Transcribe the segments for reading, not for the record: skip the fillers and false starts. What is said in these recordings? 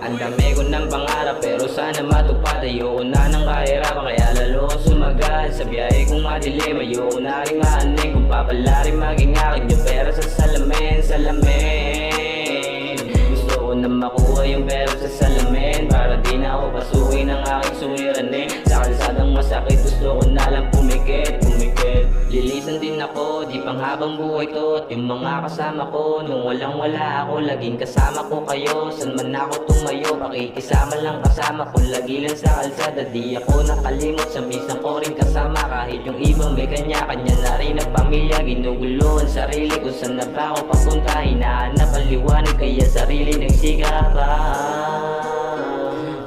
Ang dami ko ng pangarap pero sana matupad. Ayoko na ng kahirapan kaya lalo ko sumagad. Sa biyahe kong madilim ayoko na rin maaning. Kung papala rin maging akin yung pera sa salamin, salamin. Gusto ko na makuha yung pera sa salamin para di na ako pasukin ng aking suliranin. Sa kalsadang masakit gusto ko na lang pumikit, pumikit. Lilisan din ako, di pang habang buhay to. At yung mga kasama ko, nung walang wala ako, laging kasama ko kayo. San man ako tumayo, pakikisama lang kasama. Kung lagi lang sa kalsada, di ako nakalimot. Sa misang ko rin kasama, kahit yung ibang may kanya-kanya na rin ang pamilya. Ginugulo ang sarili kung saan na ba ako papunta. Hinahanap ang liwanag, kaya sarili nagsikapan.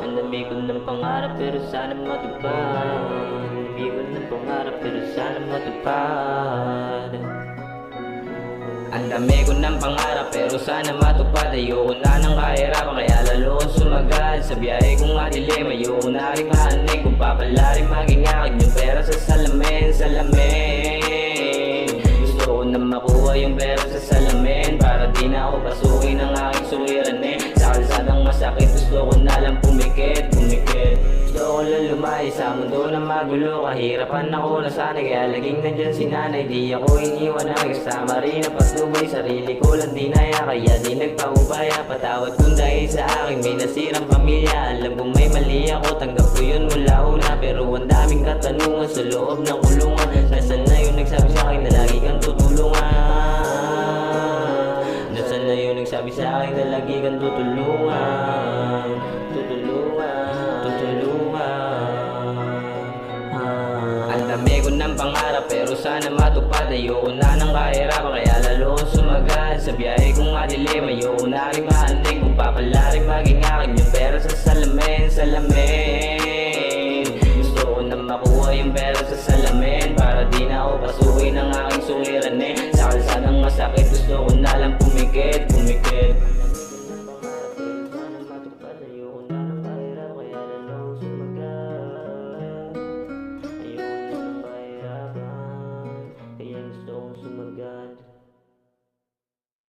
Ang dami ko ng pangarap pero sana matupad. Hindi ko ng pangarap pero sana matupad. Ang dami ko ng pangarap pero sana matupad. Ayoko na ng kahirapan kaya lalo kong sumagad. Sa biyahe kong madilim ayoko na rin maanig. Kung papala rin maging akin yung pera sa salamin, salamin. Gusto ko na makuha yung pera sa salamin para di na ako pasukin ng aking suliranin. Sa kalsadang masakit gusto ko na lang pumikit, pumikit. Gusto ko lang lumayo sa mundo na magulo. Kahirapan ako nasanay kaya laging nandyan si nanay. Di ako iniwan na kasama rin na patubay. Sarili ko lang dinaya kaya di nagpaubaya. Patawad kung dahil sa akin may nasirang pamilya. Alam kong may mali ako, tanggap ko yun mula una. Pero ang daming katanungan sa loob ng kulungan. Nasaan na yung nagsabi sa akin na lagi kang tutulungan? Nasaan na yung nagsabi sa akin na lagi kang tutulungan? Ang dami ko ng pangarap pero sana matupad. Ayoko na ng kahirapan kaya lalo kong sumagad. Sa biyahe kong madilim ayoko na rin maaning. Kung papala rin maging akin yung pera sa salamin, salamin.